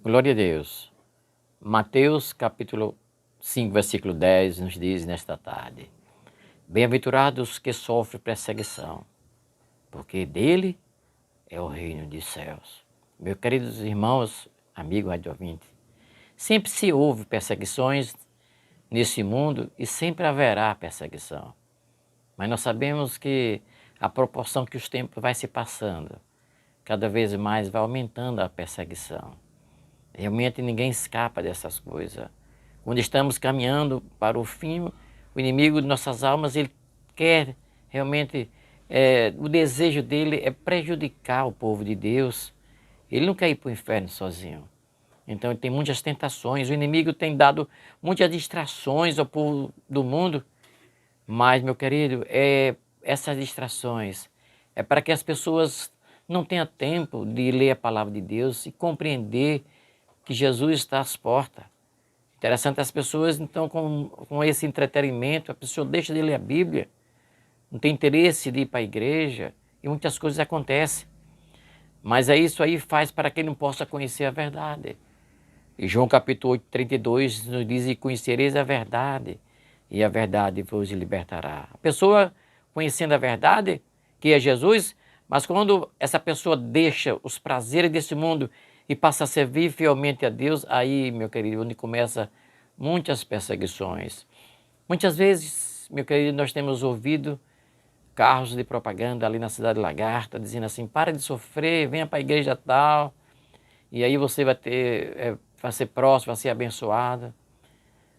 Glória a Deus. Mateus capítulo 5, versículo 10 nos diz nesta tarde: Bem-aventurados que sofrem perseguição, porque dele é o reino dos céus. Meus queridos irmãos, amigos rádio ouvinte, sempre se houve perseguições nesse mundo e sempre haverá perseguição. Mas nós sabemos que a proporção que os tempos vai se passando, cada vez mais vai aumentando a perseguição. Realmente ninguém escapa dessas coisas. Quando estamos caminhando para o fim, o inimigo de nossas almas, ele quer realmente, o desejo dele é prejudicar o povo de Deus. Ele não quer ir para o inferno sozinho. Então ele tem muitas tentações, o inimigo tem dado muitas distrações ao povo do mundo. Mas, meu querido, essas distrações é para que as pessoas não tenham tempo de ler a palavra de Deus e compreender que Jesus está às portas. Interessante, as pessoas, então, com esse entretenimento, a pessoa deixa de ler a Bíblia, não tem interesse de ir para a igreja e muitas coisas acontecem. Mas isso aí faz para que ele não possa conhecer a verdade. E João capítulo 8, 32 nos diz: e conhecereis a verdade, e a verdade vos libertará. A pessoa conhecendo a verdade, que é Jesus, mas quando essa pessoa deixa os prazeres desse mundo e passa a servir fielmente a Deus, aí, meu querido, onde começa muitas perseguições. Muitas vezes, meu querido, nós temos ouvido carros de propaganda ali na cidade de Lagarta, dizendo assim: para de sofrer, venha para a igreja tal, e aí você vai ser próximo, vai ser abençoado.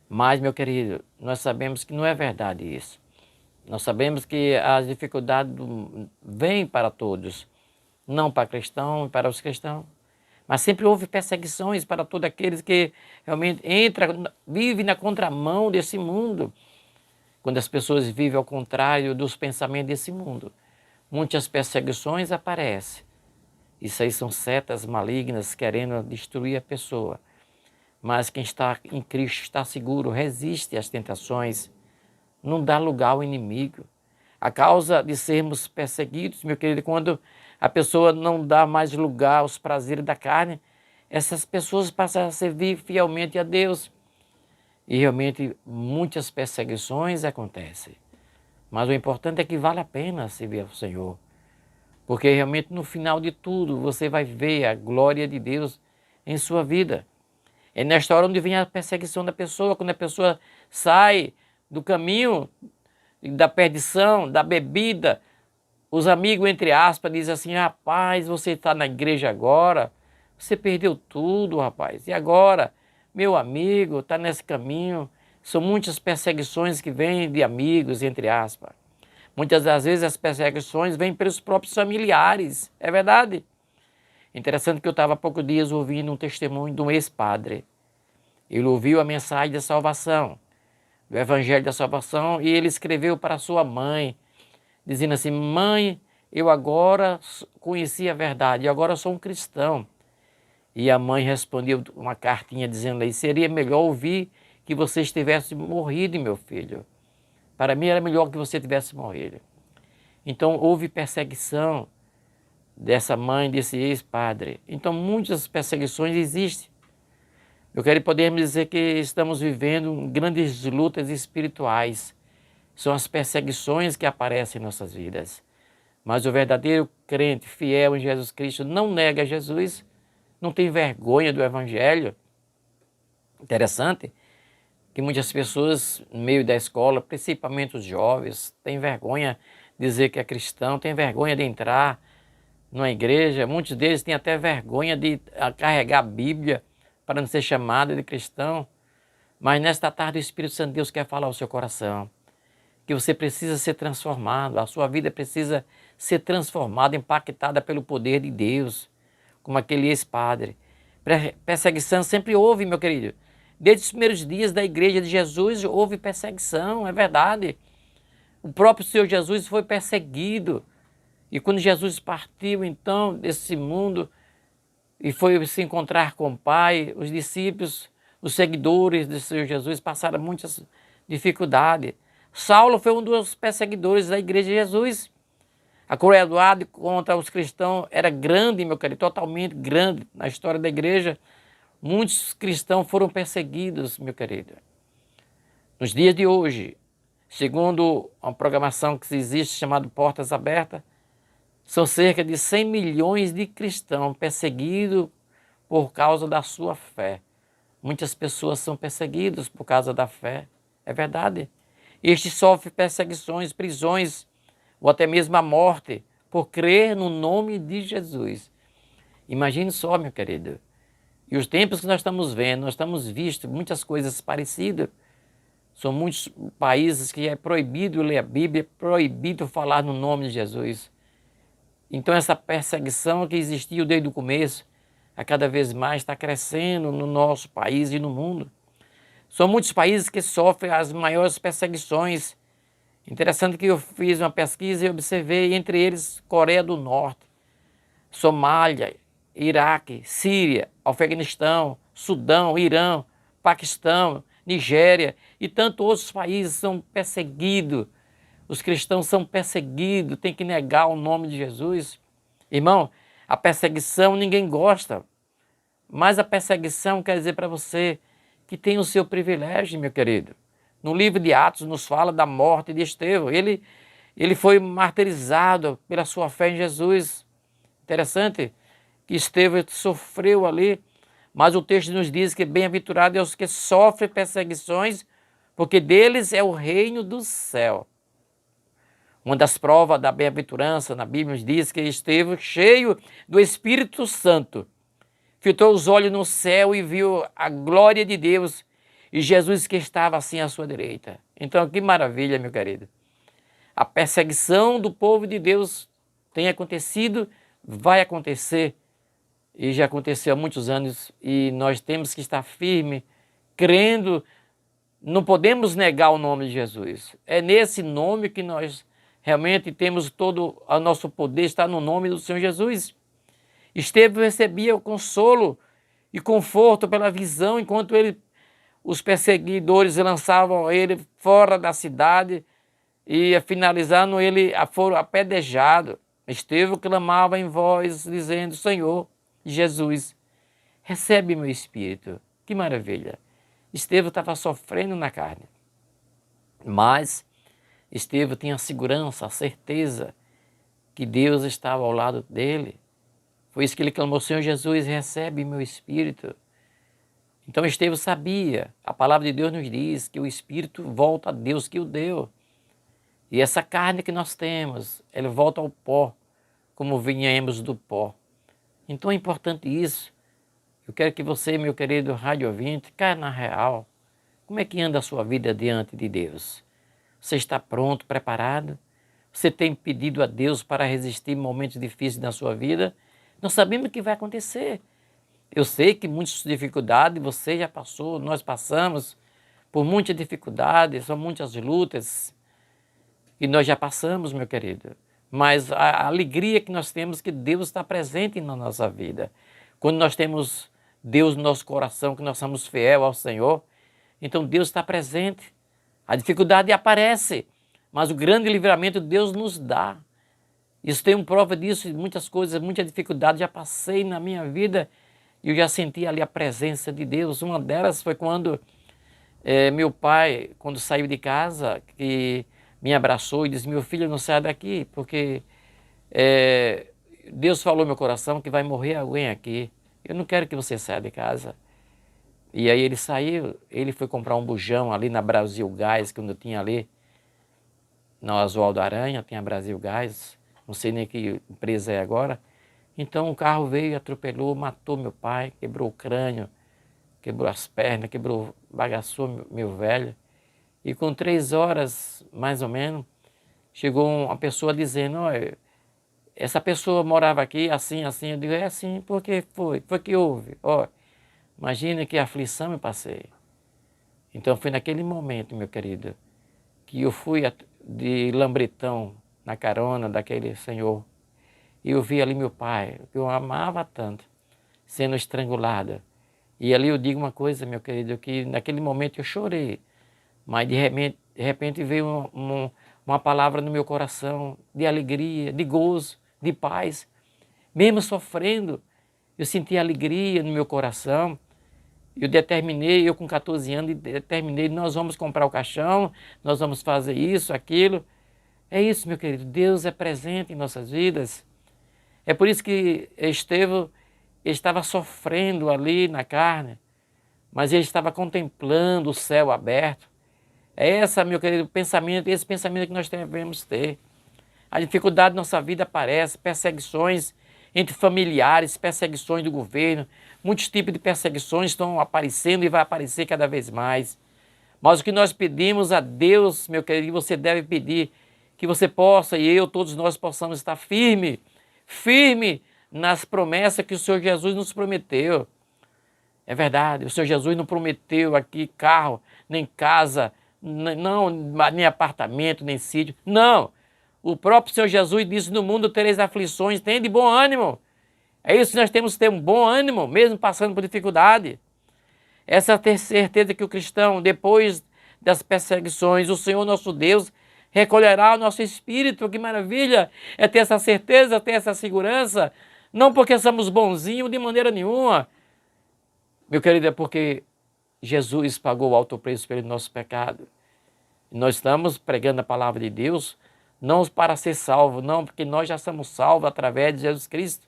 Mas, meu querido, nós sabemos que não é verdade isso. Nós sabemos que as dificuldades vêm para todos, não para cristão e para os cristãos. Mas sempre houve perseguições para todos aqueles que realmente vivem na contramão desse mundo. Quando as pessoas vivem ao contrário dos pensamentos desse mundo, muitas perseguições aparecem. Isso aí são setas malignas querendo destruir a pessoa. Mas quem está em Cristo está seguro, resiste às tentações, não dá lugar ao inimigo. A causa de sermos perseguidos, meu querido, quando a pessoa não dá mais lugar aos prazeres da carne, essas pessoas passam a servir fielmente a Deus. E realmente muitas perseguições acontecem. Mas o importante é que vale a pena servir ao Senhor. Porque realmente no final de tudo você vai ver a glória de Deus em sua vida. É nesta hora onde vem a perseguição da pessoa, quando a pessoa sai do caminho da perdição, da bebida. Os amigos, entre aspas, dizem assim: rapaz, você está na igreja agora, você perdeu tudo, rapaz. E agora, meu amigo, está nesse caminho. São muitas perseguições que vêm de amigos, entre aspas. Muitas das vezes as perseguições vêm pelos próprios familiares, é verdade? Interessante que eu estava há poucos dias ouvindo um testemunho de um ex-padre. Ele ouviu a mensagem da salvação, do Evangelho da Salvação, e ele escreveu para sua mãe, dizendo assim: mãe, eu agora conheci a verdade, eu agora sou um cristão. E a mãe respondeu uma cartinha dizendo aí: seria melhor ouvir que você tivesse morrido, meu filho. Para mim era melhor que você tivesse morrido. Então houve perseguição dessa mãe, desse ex-padre. Então muitas perseguições existem. Eu quero poder dizer que estamos vivendo grandes lutas espirituais. São as perseguições que aparecem em nossas vidas. Mas o verdadeiro crente fiel em Jesus Cristo não nega Jesus, não tem vergonha do Evangelho. Interessante que muitas pessoas no meio da escola, principalmente os jovens, têm vergonha de dizer que é cristão, têm vergonha de entrar numa igreja. Muitos deles têm até vergonha de carregar a Bíblia para não ser chamado de cristão. Mas nesta tarde o Espírito Santo de Deus quer falar ao seu coração que você precisa ser transformado, a sua vida precisa ser transformada, impactada pelo poder de Deus, como aquele ex-padre. Perseguição sempre houve, meu querido. Desde os primeiros dias da igreja de Jesus houve perseguição, é verdade. O próprio Senhor Jesus foi perseguido. E quando Jesus partiu então desse mundo e foi se encontrar com o Pai, os discípulos, os seguidores do Senhor Jesus passaram muitas dificuldades. Saulo foi um dos perseguidores da igreja de Jesus. A crueldade contra os cristãos era grande, meu querido, totalmente grande na história da igreja. Muitos cristãos foram perseguidos, meu querido. Nos dias de hoje, segundo uma programação que existe chamada Portas Abertas, são cerca de 100 milhões de cristãos perseguidos por causa da sua fé. Muitas pessoas são perseguidas por causa da fé, é verdade. Estes sofrem perseguições, prisões ou até mesmo a morte por crer no nome de Jesus. Imagine só, meu querido. E os tempos que nós estamos vendo, nós estamos vendo muitas coisas parecidas. São muitos países que é proibido ler a Bíblia, é proibido falar no nome de Jesus. Então essa perseguição que existiu desde o começo, a cada vez mais está crescendo no nosso país e no mundo. São muitos países que sofrem as maiores perseguições. Interessante que eu fiz uma pesquisa e observei, entre eles, Coreia do Norte, Somália, Iraque, Síria, Afeganistão, Sudão, Irã, Paquistão, Nigéria e tantos outros países são perseguidos. Os cristãos são perseguidos, tem que negar o nome de Jesus. Irmão, a perseguição ninguém gosta, mas a perseguição quer dizer para você que tem o seu privilégio, meu querido. No livro de Atos nos fala da morte de Estevão. Ele foi martirizado pela sua fé em Jesus. Interessante que Estevão sofreu ali, mas o texto nos diz que bem-aventurado é os que sofrem perseguições, porque deles é o reino do céu. Uma das provas da bem-aventurança na Bíblia nos diz que Estevão, cheio do Espírito Santo, fitou os olhos no céu e viu a glória de Deus e Jesus que estava assim à sua direita. Então, que maravilha, meu querido. A perseguição do povo de Deus tem acontecido, vai acontecer e já aconteceu há muitos anos e nós temos que estar firmes, crendo, não podemos negar o nome de Jesus. É nesse nome que nós realmente temos todo o nosso poder, está no nome do Senhor Jesus. Estevão recebia o consolo e conforto pela visão, enquanto os perseguidores lançavam ele fora da cidade e, finalizando, ele foram apedrejados. Estevão clamava em voz, dizendo: Senhor Jesus, recebe meu espírito. Que maravilha! Estevão estava sofrendo na carne, mas Estevão tinha a segurança, a certeza que Deus estava ao lado dele. Foi isso que ele clamou: Senhor Jesus, recebe meu espírito. Então Estevão sabia, a palavra de Deus nos diz que o espírito volta a Deus que o deu. E essa carne que nós temos, ela volta ao pó, como vinhamos do pó. Então é importante isso. Eu quero que você, meu querido rádio ouvinte, caia na real. Como é que anda a sua vida diante de Deus? Você está pronto, preparado? Você tem pedido a Deus para resistir momentos difíceis na sua vida? Nós sabemos o que vai acontecer. Eu sei que muitas dificuldades você já passou, nós passamos por muitas dificuldades, são muitas lutas e nós já passamos, meu querido. Mas a alegria que nós temos é que Deus está presente na nossa vida. Quando nós temos Deus no nosso coração, que nós somos fiel ao Senhor, então Deus está presente. A dificuldade aparece, mas o grande livramento Deus nos dá. Isso tem uma prova disso, muitas coisas, muita dificuldade já passei na minha vida e eu já senti ali a presença de Deus. Uma delas foi quando meu pai, quando saiu de casa, que me abraçou e disse: meu filho, não saia daqui, porque Deus falou no meu coração que vai morrer alguém aqui. Eu não quero que você saia de casa. E aí ele saiu, ele foi comprar um bujão ali na Brasil Gás, quando eu tinha ali, na Oswaldo Aranha, tinha Brasil Gás, não sei nem que empresa é agora. Então o carro veio, atropelou, matou meu pai, quebrou o crânio, quebrou as pernas, bagaçou meu velho. E com 3 horas, mais ou menos, chegou uma pessoa dizendo: olha, essa pessoa morava aqui, assim, assim. Eu digo: é assim, porque foi que houve. Ó, imagina que aflição eu passei. Então foi naquele momento, meu querido, que eu fui de lambretão na carona daquele senhor. E eu vi ali meu pai, que eu amava tanto, sendo estrangulado. E ali eu digo uma coisa, meu querido, que naquele momento eu chorei, mas de repente veio uma palavra no meu coração de alegria, de gozo, de paz. Mesmo sofrendo, eu senti alegria no meu coração. Eu com 14 anos, determinei, nós vamos comprar o caixão, nós vamos fazer isso, aquilo. É isso, meu querido, Deus é presente em nossas vidas. É por isso que Estevão estava sofrendo ali na carne, mas ele estava contemplando o céu aberto. É essa, meu querido, pensamento, esse pensamento que nós devemos ter. A dificuldade da nossa vida aparece, perseguições entre familiares, perseguições do governo, muitos tipos de perseguições estão aparecendo e vai aparecer cada vez mais. Mas o que nós pedimos a Deus, meu querido, você deve pedir que você possa, e eu, todos nós possamos estar firme nas promessas que o Senhor Jesus nos prometeu. É verdade, o Senhor Jesus não prometeu aqui carro, nem casa, não, nem apartamento, nem sítio. Não, o próprio Senhor Jesus disse, no mundo tereis aflições, tem de bom ânimo. É isso que nós temos que ter, um bom ânimo, mesmo passando por dificuldade. Essa ter certeza que o cristão, depois das perseguições, o Senhor nosso Deus recolherá o nosso espírito. Que maravilha é ter essa certeza, ter essa segurança, não porque somos bonzinhos de maneira nenhuma. Meu querido, é porque Jesus pagou o alto preço pelo nosso pecado. E nós estamos pregando a palavra de Deus, não para ser salvo, não, porque nós já somos salvos através de Jesus Cristo.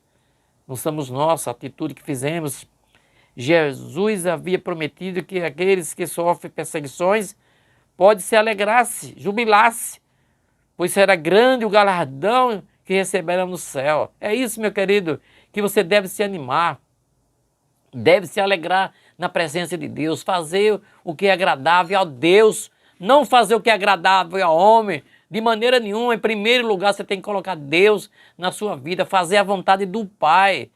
Não somos nós, a atitude que fizemos. Jesus havia prometido que aqueles que sofrem perseguições podem se alegrar-se, jubilar-se, pois será grande o galardão que receberão no céu. É isso, meu querido, que você deve se animar, deve se alegrar na presença de Deus, fazer o que é agradável a Deus, não fazer o que é agradável ao homem, de maneira nenhuma. Em primeiro lugar, você tem que colocar Deus na sua vida, fazer a vontade do Pai.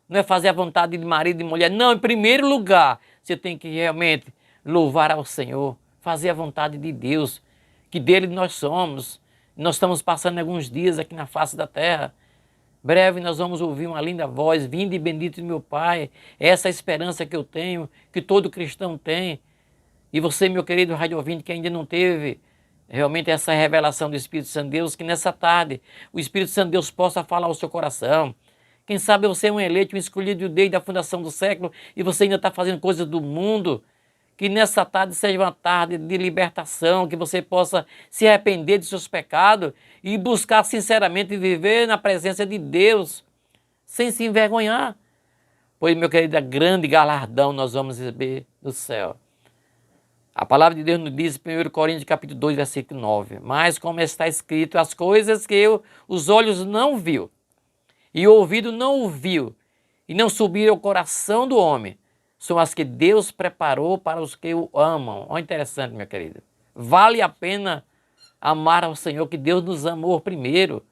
Não é fazer a vontade de marido e mulher. Não, em primeiro lugar, você tem que realmente louvar ao Senhor, fazer a vontade de Deus, que dele nós somos. Nós estamos passando alguns dias aqui na face da terra. Breve nós vamos ouvir uma linda voz, vinde bendito de meu Pai. Essa é a esperança que eu tenho, que todo cristão tem. E você, meu querido rádio ouvinte, que ainda não teve realmente essa revelação do Espírito Santo de Deus, que nessa tarde o Espírito Santo de Deus possa falar ao seu coração. Quem sabe você é um eleito, um escolhido desde a fundação do século e você ainda está fazendo coisas do mundo. Que nessa tarde seja uma tarde de libertação, que você possa se arrepender de seus pecados e buscar sinceramente viver na presença de Deus, sem se envergonhar. Pois, meu querido, grande galardão nós vamos receber no céu. A palavra de Deus nos diz em 1 Coríntios capítulo 2, versículo 9. Mas como está escrito, as coisas que os olhos não viu, e o ouvido não ouviu, e não subiram ao coração do homem, são as que Deus preparou para os que o amam. Olha, interessante, minha querida. Vale a pena amar ao Senhor, que Deus nos amou primeiro.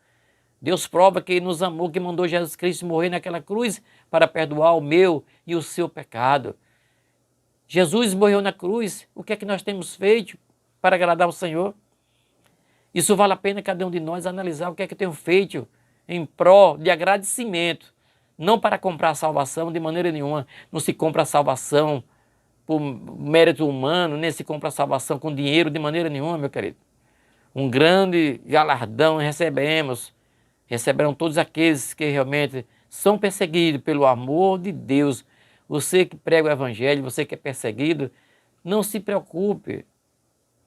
Deus prova que Ele nos amou, que mandou Jesus Cristo morrer naquela cruz para perdoar o meu e o seu pecado. Jesus morreu na cruz. O que é que nós temos feito para agradar ao Senhor? Isso vale a pena cada um de nós analisar o que é que tenho feito em prol de agradecimento, não para comprar salvação de maneira nenhuma. Não se compra salvação por mérito humano, nem se compra salvação com dinheiro de maneira nenhuma, meu querido. Um grande galardão receberão todos aqueles que realmente são perseguidos pelo amor de Deus. Você que prega o evangelho, você que é perseguido, não se preocupe,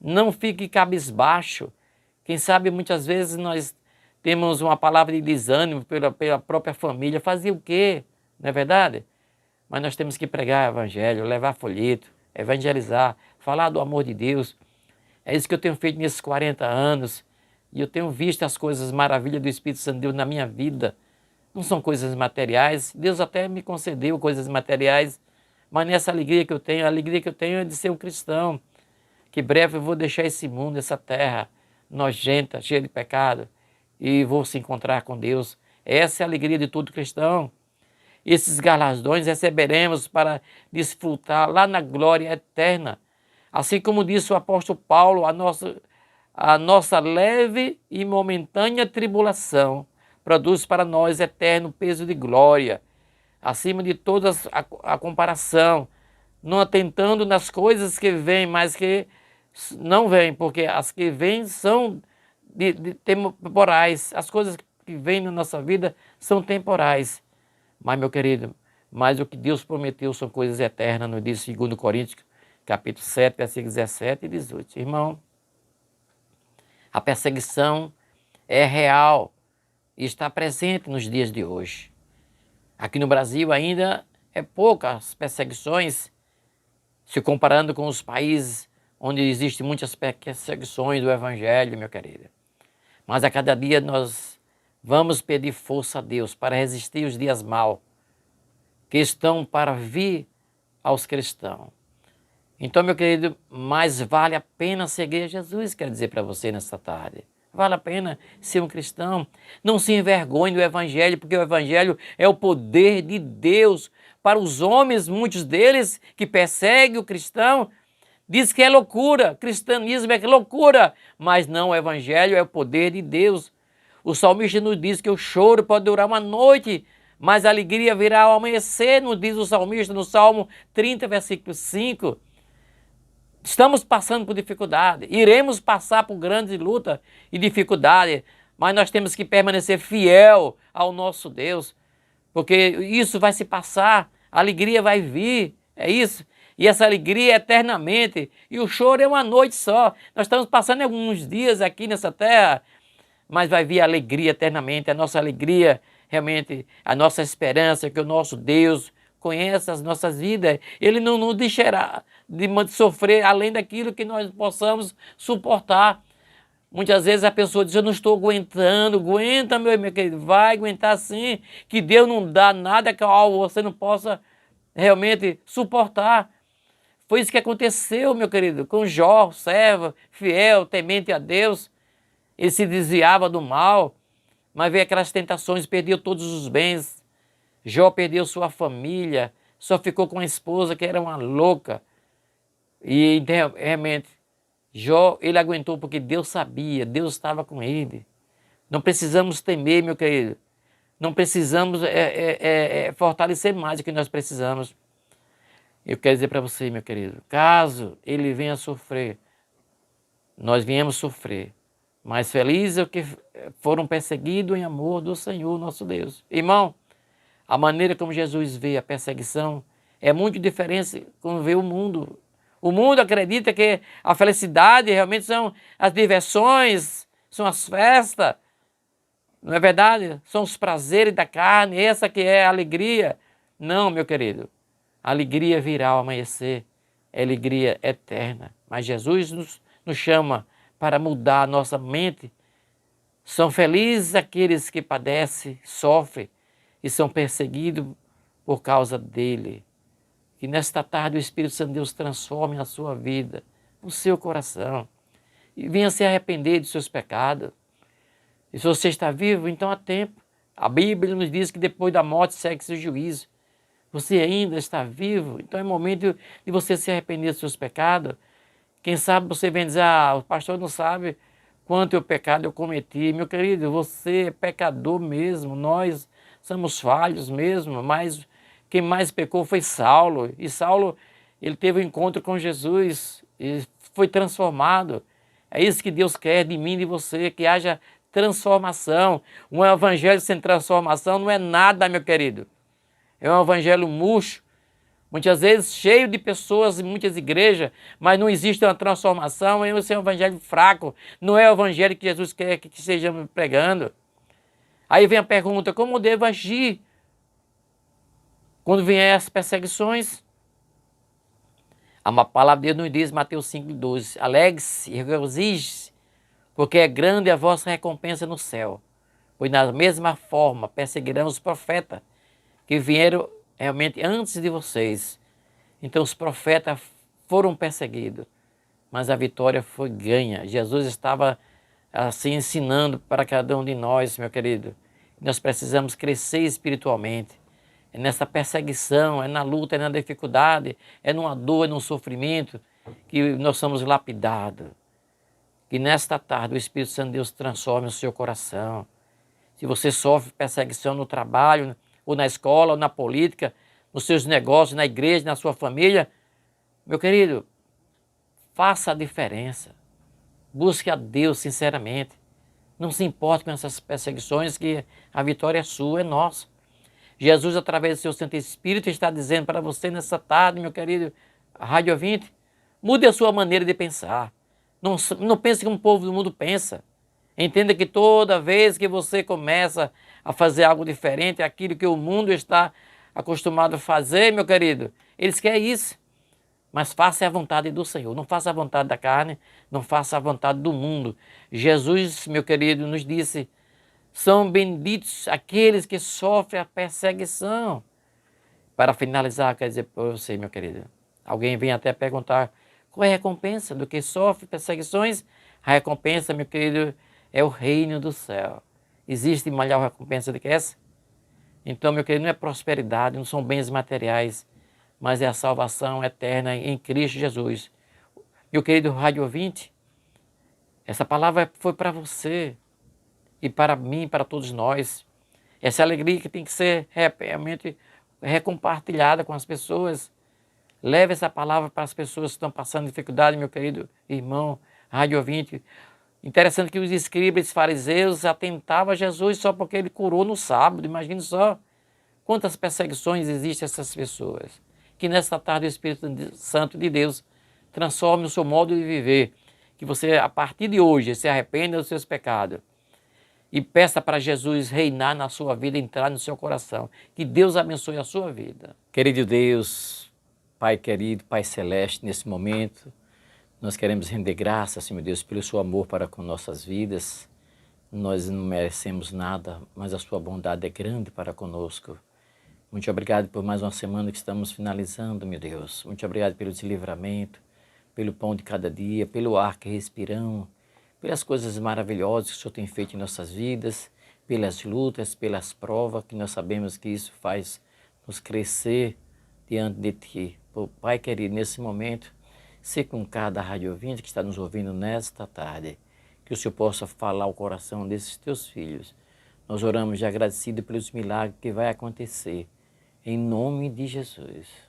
não fique cabisbaixo. Quem sabe muitas vezes nós temos uma palavra de desânimo pela própria família. Fazer o quê? Não é verdade? Mas nós temos que pregar o evangelho, levar folheto, evangelizar, falar do amor de Deus. É isso que eu tenho feito nesses 40 anos. E eu tenho visto as coisas maravilhas do Espírito Santo de Deus na minha vida. Não são coisas materiais. Deus até me concedeu coisas materiais. Mas nessa alegria que eu tenho, a alegria que eu tenho é de ser um cristão. Que breve eu vou deixar esse mundo, essa terra nojenta, cheia de pecado, e vou se encontrar com Deus. Essa é a alegria de todo cristão. Esses galardões receberemos para desfrutar lá na glória eterna. Assim como disse o apóstolo Paulo, a nossa leve e momentânea tribulação produz para nós eterno peso de glória, acima de todas a comparação, não atentando nas coisas que vêm, mas que não vêm, porque as que vêm são temporais. As coisas que vêm na nossa vida são temporais. Mas, meu querido, mas o que Deus prometeu são coisas eternas, nos diz 2 Coríntios, capítulo 7, versículos 17 e 18. Irmão, a perseguição é real e está presente nos dias de hoje. Aqui no Brasil ainda é poucas perseguições, se comparando com os países onde existem muitas perseguições do Evangelho, meu querido. Mas a cada dia nós vamos pedir força a Deus para resistir os dias maus que estão para vir aos cristãos. Então, meu querido, mais vale a pena seguir a Jesus, quero dizer para você nesta tarde. Vale a pena ser um cristão. Não se envergonhe do Evangelho, porque o Evangelho é o poder de Deus para os homens, muitos deles que perseguem o cristão. Diz que é loucura, cristianismo é loucura, mas não, o Evangelho é o poder de Deus. O salmista nos diz que o choro pode durar uma noite, mas a alegria virá ao amanhecer, nos diz o salmista no Salmo 30, versículo 5. Estamos passando por dificuldade, iremos passar por grandes lutas e dificuldades, mas nós temos que permanecer fiel ao nosso Deus, porque isso vai se passar, a alegria vai vir, é isso. E essa alegria é eternamente, e o choro é uma noite só. Nós estamos passando alguns dias aqui nessa terra, mas vai vir a alegria eternamente, a nossa alegria, realmente, a nossa esperança, que o nosso Deus conhece as nossas vidas, Ele não nos deixará de sofrer além daquilo que nós possamos suportar. Muitas vezes a pessoa diz, eu não estou aguentando, aguenta meu querido, vai aguentar sim, que Deus não dá nada que você não possa realmente suportar. Foi isso que aconteceu, meu querido, com Jó, servo, fiel, temente a Deus. Ele se desviava do mal, mas veio aquelas tentações, perdeu todos os bens. Jó perdeu sua família, só ficou com a esposa que era uma louca. E realmente, Jó, ele aguentou porque Deus sabia, Deus estava com ele. Não precisamos temer, meu querido. Não precisamos fortalecer mais do que nós precisamos. Eu quero dizer para você, meu querido, caso ele venha sofrer, nós viemos sofrer, mas felizes os que foram perseguidos em amor do Senhor nosso Deus. Irmão, a maneira como Jesus vê a perseguição é muito diferente como vê o mundo. O mundo acredita que a felicidade realmente são as diversões, são as festas, não é verdade? São os prazeres da carne, essa que é a alegria. Não, meu querido. A alegria virá ao amanhecer, é alegria eterna. Mas Jesus nos chama para mudar a nossa mente. São felizes aqueles que padecem, sofrem e são perseguidos por causa dele. Que nesta tarde o Espírito Santo de Deus transforme a sua vida, o seu coração. E venha se arrepender de seus pecados. E se você está vivo, então há tempo. A Bíblia nos diz que depois da morte segue-se o juízo. Você ainda está vivo, então é momento de você se arrepender dos seus pecados. Quem sabe você vem dizer, o pastor não sabe quanto pecado eu cometi. Meu querido, você é pecador mesmo, nós somos falhos mesmo, mas quem mais pecou foi Saulo. E Saulo, ele teve um encontro com Jesus e foi transformado. É isso que Deus quer de mim e de você, que haja transformação. Um evangelho sem transformação não é nada, meu querido. É um evangelho murcho, muitas vezes cheio de pessoas em muitas igrejas, mas não existe uma transformação, esse é um evangelho fraco, não é o evangelho que Jesus quer que estejamos pregando. Aí vem a pergunta, como eu devo agir quando vier as perseguições? A palavra de Deus nos diz, Mateus 5,12, alegre-se e regozije-se, porque é grande a vossa recompensa no céu, pois na mesma forma perseguirão os profetas que vieram realmente antes de vocês. Então os profetas foram perseguidos, mas a vitória foi ganha. Jesus estava assim ensinando para cada um de nós, meu querido. Nós precisamos crescer espiritualmente. É nessa perseguição, é na luta, é na dificuldade, é numa dor, é num sofrimento que nós somos lapidados. Que nesta tarde o Espírito Santo de Deus transforme o seu coração. Se você sofre perseguição no trabalho, ou na escola, ou na política, nos seus negócios, na igreja, na sua família, meu querido, faça a diferença. Busque a Deus sinceramente. Não se importe com essas perseguições, que a vitória é sua, é nossa. Jesus, através do seu Santo Espírito, está dizendo para você nessa tarde, meu querido rádio ouvinte, mude a sua maneira de pensar. Não pense como o povo do mundo pensa. Entenda que toda vez que você começa a fazer algo diferente, aquilo que o mundo está acostumado a fazer, meu querido, eles querem isso. Mas faça a vontade do Senhor, não faça a vontade da carne, não faça a vontade do mundo. Jesus, meu querido, nos disse, são benditos aqueles que sofrem a perseguição. Para finalizar, quer dizer para você, meu querido, alguém vem até perguntar, qual é a recompensa do que sofre perseguições? A recompensa, meu querido, é o reino do céu. Existe maior recompensa do que essa? Então, meu querido, não é prosperidade, não são bens materiais, mas é a salvação eterna em Cristo Jesus. Meu querido rádio ouvinte, essa palavra foi para você e para mim, para todos nós. Essa alegria que tem que ser realmente recompartilhada com as pessoas. Leve essa palavra para as pessoas que estão passando dificuldade, meu querido irmão rádio ouvinte. Interessante que os escribas e fariseus atentavam a Jesus só porque ele curou no sábado. Imagine só quantas perseguições existem essas pessoas. Que nesta tarde o Espírito Santo de Deus transforme o seu modo de viver. Que você, a partir de hoje, se arrependa dos seus pecados. E peça para Jesus reinar na sua vida, entrar no seu coração. Que Deus abençoe a sua vida. Querido Deus, Pai querido, Pai celeste, nesse momento, nós queremos render graças, Senhor Deus, pelo seu amor para com nossas vidas. Nós não merecemos nada, mas a sua bondade é grande para conosco. Muito obrigado por mais uma semana que estamos finalizando, meu Deus. Muito obrigado pelo livramento, pelo pão de cada dia, pelo ar que respiramos, pelas coisas maravilhosas que o Senhor tem feito em nossas vidas, pelas lutas, pelas provas, que nós sabemos que isso faz nos crescer diante de Ti. Pai querido, nesse momento, se com cada rádio ouvinte que está nos ouvindo nesta tarde, que o Senhor possa falar ao coração desses Teus filhos. Nós oramos de agradecido pelos milagres que vai acontecer. Em nome de Jesus.